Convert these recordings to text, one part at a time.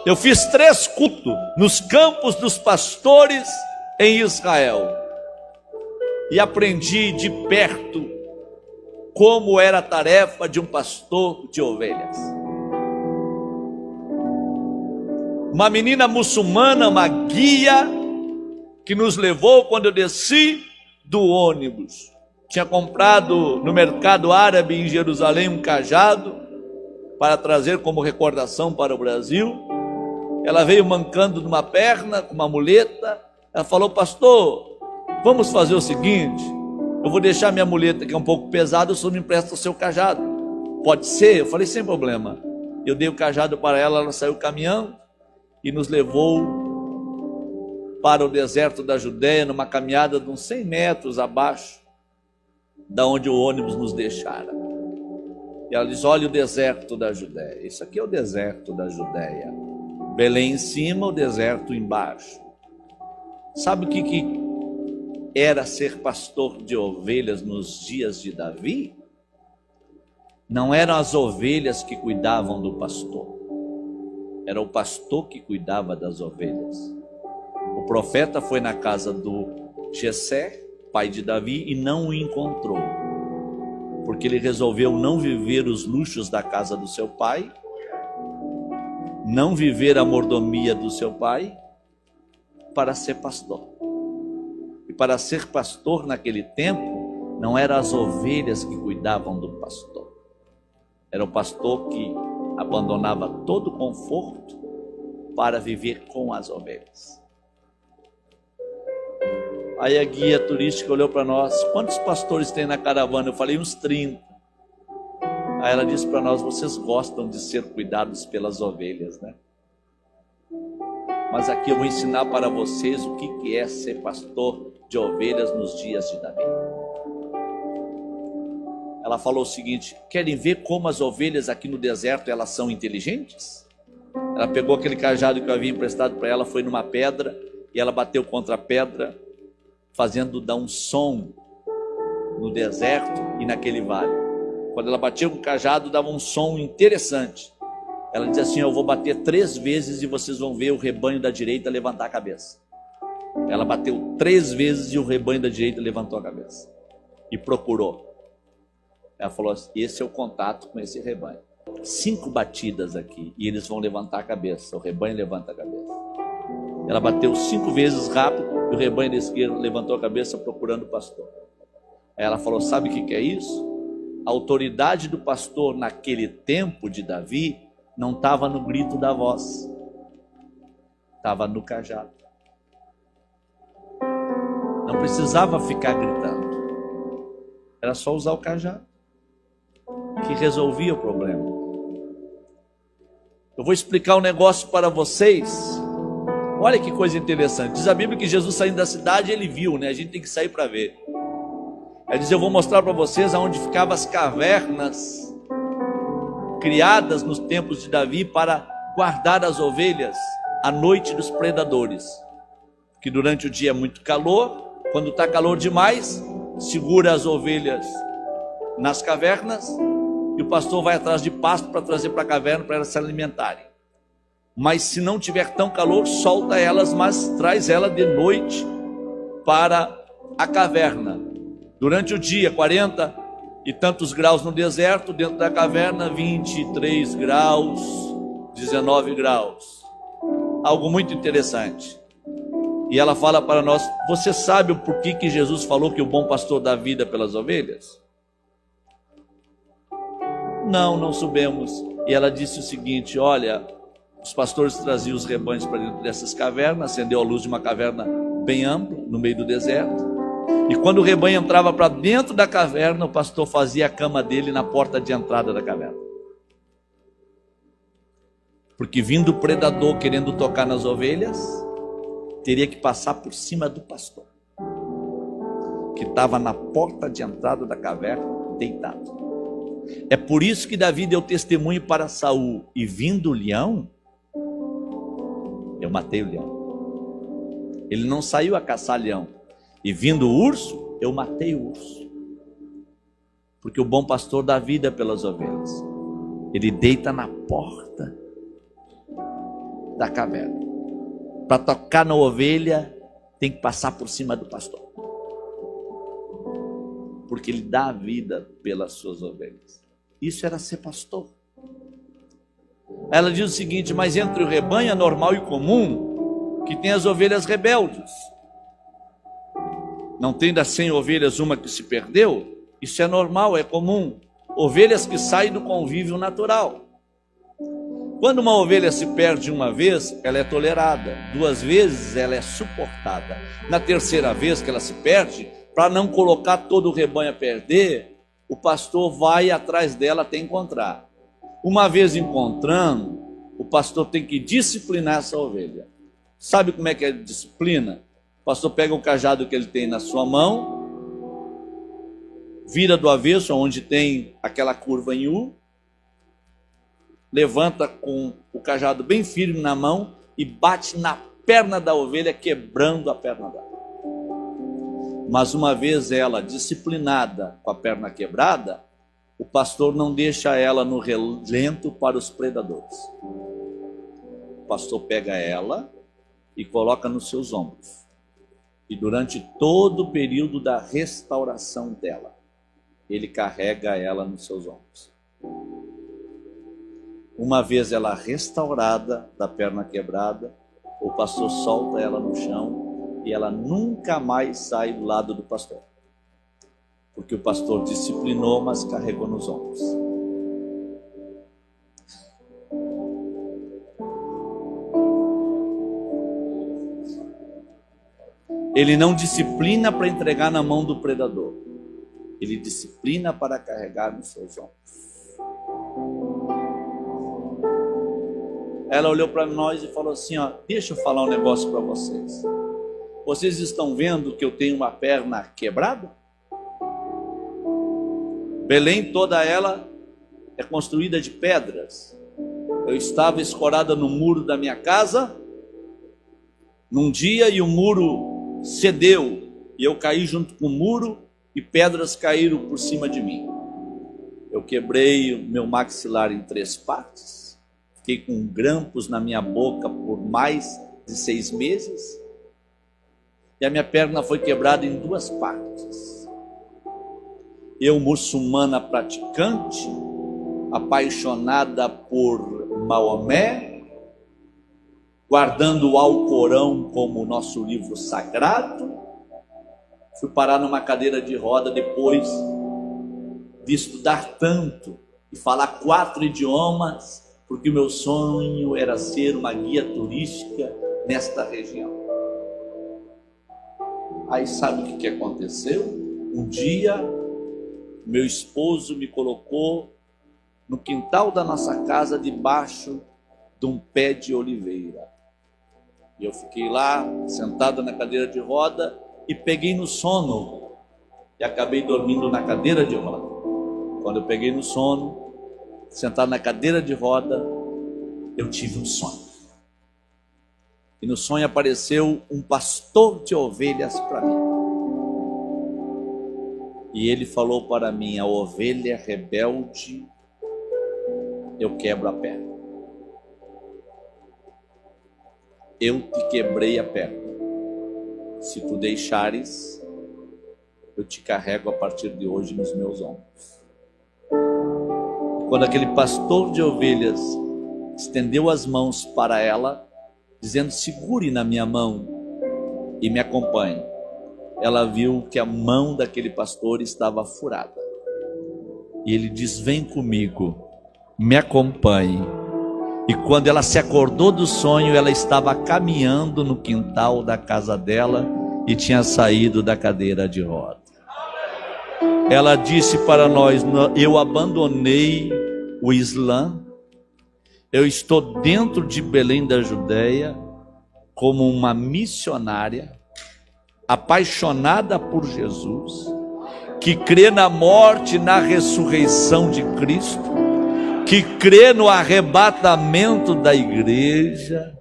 Eu fiz 3 cultos nos campos dos pastores em Israel e aprendi de perto como era a tarefa de um pastor de ovelhas. Uma menina muçulmana, uma guia, que nos levou quando eu desci do ônibus. Tinha comprado no mercado árabe em Jerusalém um cajado para trazer como recordação para o Brasil. Ela veio mancando de uma perna, com uma muleta. Ela falou: pastor, vamos fazer o seguinte, eu vou deixar minha muleta que é um pouco pesada, o senhor me empresta o seu cajado, pode ser? Eu falei: sem problema. Eu dei o cajado para ela, ela saiu caminhando e nos levou para o deserto da Judéia, numa caminhada de uns 100 metros abaixo da onde o ônibus nos deixara. E ela diz: olha o deserto da Judéia, isso aqui é o deserto da Judéia, Belém em cima, o deserto embaixo. Sabe o que era ser pastor de ovelhas nos dias de Davi? Não eram as ovelhas que cuidavam do pastor, era o pastor que cuidava das ovelhas. O profeta foi na casa do Jessé, pai de Davi, e não o encontrou, porque ele resolveu não viver os luxos da casa do seu pai, não viver a mordomia do seu pai, para ser pastor. E para ser pastor naquele tempo, não eram as ovelhas que cuidavam do pastor, era o pastor que abandonava todo o conforto para viver com as ovelhas. Aí a guia turística olhou para nós: quantos pastores tem na caravana? Eu falei: uns 30. Aí ela disse para nós: vocês gostam de ser cuidados pelas ovelhas, né? Mas aqui eu vou ensinar para vocês o que é ser pastor de ovelhas nos dias de Davi. Ela falou o seguinte: querem ver como as ovelhas aqui no deserto elas são inteligentes? Ela pegou aquele cajado que eu havia emprestado para ela, foi numa pedra e ela bateu contra a pedra, fazendo dar um som no deserto e naquele vale. Quando ela batia com o cajado, dava um som interessante. Ela dizia assim: eu vou bater 3 vezes e vocês vão ver o rebanho da direita levantar a cabeça. Ela bateu 3 vezes e o rebanho da direita levantou a cabeça e procurou. Ela falou assim: esse é o contato com esse rebanho. 5 batidas aqui e eles vão levantar a cabeça, o rebanho levanta a cabeça. Ela bateu 5 vezes rápido e o rebanho da esquerda levantou a cabeça procurando o pastor. Aí ela falou: sabe o que é isso? A autoridade do pastor naquele tempo de Davi não estava no grito da voz, estava no cajado. Não precisava ficar gritando, era só usar o cajado que resolvia o problema. Eu vou explicar um negócio para vocês. Olha que coisa interessante. Diz a Bíblia que Jesus, saindo da cidade, ele viu, né? A gente tem que sair para ver. Ele diz: eu vou mostrar para vocês aonde ficavam as cavernas criadas nos tempos de Davi para guardar as ovelhas à noite dos predadores. Que durante o dia é muito calor, quando está calor demais, segura as ovelhas nas cavernas e o pastor vai atrás de pasto para trazer para a caverna para elas se alimentarem. Mas se não tiver tão calor, solta elas, mas traz ela de noite para a caverna. Durante o dia, 40 e tantos graus no deserto, dentro da caverna, 23 graus, 19 graus. Algo muito interessante. E ela fala para nós: você sabe o porquê que Jesus falou que o bom pastor dá vida pelas ovelhas? Não soubemos. E ela disse o seguinte: olha, os pastores traziam os rebanhos para dentro dessas cavernas, acendeu a luz de uma caverna bem ampla, no meio do deserto. E quando o rebanho entrava para dentro da caverna, o pastor fazia a cama dele na porta de entrada da caverna. Porque vindo o predador querendo tocar nas ovelhas, teria que passar por cima do pastor, que estava na porta de entrada da caverna, deitado. É por isso que Davi deu testemunho para Saul: e vindo o leão, eu matei o leão. Ele não saiu a caçar leão. E vindo o urso, eu matei o urso. Porque o bom pastor dá vida pelas ovelhas. Ele deita na porta da caverna. Para tocar na ovelha, tem que passar por cima do pastor, porque ele dá a vida pelas suas ovelhas. Isso era ser pastor. Ela diz o seguinte: mas entre o rebanho é normal e comum que tem as ovelhas rebeldes. Não tem das 100 ovelhas uma que se perdeu? Isso é normal, é comum. Ovelhas que saem do convívio natural. Quando uma ovelha se perde uma vez, ela é tolerada. 2 vezes, ela é suportada. Na terceira vez que ela se perde, para não colocar todo o rebanho a perder, o pastor vai atrás dela até encontrar. Uma vez encontrando, o pastor tem que disciplinar essa ovelha. Sabe como é que é a disciplina? O pastor pega o cajado que ele tem na sua mão, vira do avesso, onde tem aquela curva em U, levanta com o cajado bem firme na mão e bate na perna da ovelha, quebrando a perna dela. Mas uma vez ela disciplinada com a perna quebrada, o pastor não deixa ela no relento para os predadores. O pastor pega ela e coloca nos seus ombros. E durante todo o período da restauração dela, ele carrega ela nos seus ombros. Uma vez ela restaurada da perna quebrada, o pastor solta ela no chão e ela nunca mais sai do lado do pastor. Porque o pastor disciplinou, mas carregou nos ombros. Ele não disciplina para entregar na mão do predador. Ele disciplina para carregar nos seus ombros. Ela olhou para nós e falou assim: ó, deixa eu falar um negócio para vocês. Vocês estão vendo que eu tenho uma perna quebrada? Belém toda ela é construída de pedras. Eu estava escorada no muro da minha casa num dia e o muro cedeu e eu caí junto com o muro e pedras caíram por cima de mim. Eu quebrei o meu maxilar em 3 partes, fiquei com grampos na minha boca por mais de 6 meses e a minha perna foi quebrada em 2 partes. Eu, muçulmana praticante, apaixonada por Maomé, guardando o Alcorão como nosso livro sagrado, fui parar numa cadeira de roda depois de estudar tanto e falar 4 idiomas, porque o meu sonho era ser uma guia turística nesta região. Aí sabe o que aconteceu? Um dia, meu esposo me colocou no quintal da nossa casa, debaixo de um pé de oliveira. E eu fiquei lá, sentado na cadeira de roda, e peguei no sono. E acabei dormindo na cadeira de roda. Quando eu peguei no sono, sentado na cadeira de roda, eu tive um sonho. E no sonho apareceu um pastor de ovelhas para mim. E ele falou para mim: a ovelha rebelde, eu quebro a perna. Eu te quebrei a perna. Se tu deixares, eu te carrego a partir de hoje nos meus ombros. Quando aquele pastor de ovelhas estendeu as mãos para ela, dizendo: segure na minha mão e me acompanhe, ela viu que a mão daquele pastor estava furada. E ele diz: vem comigo, me acompanhe. E quando ela se acordou do sonho, ela estava caminhando no quintal da casa dela e tinha saído da cadeira de roda. Ela disse para nós: eu abandonei o Islã, eu estou dentro de Belém da Judeia como uma missionária, apaixonada por Jesus, que crê na morte e na ressurreição de Cristo, que crê no arrebatamento da igreja,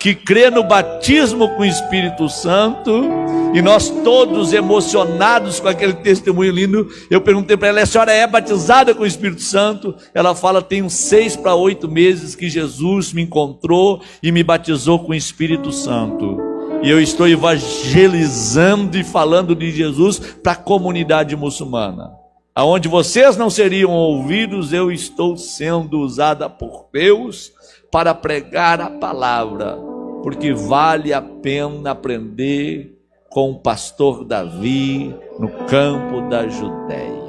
que crê no batismo com o Espírito Santo, e nós todos emocionados com aquele testemunho lindo. Eu perguntei para ela: a senhora é batizada com o Espírito Santo? Ela fala: tem uns 6 para 8 meses que Jesus me encontrou e me batizou com o Espírito Santo, e eu estou evangelizando e falando de Jesus para a comunidade muçulmana. Aonde vocês não seriam ouvidos, eu estou sendo usada por Deus para pregar a palavra, porque vale a pena aprender com o pastor Davi no campo da Judéia.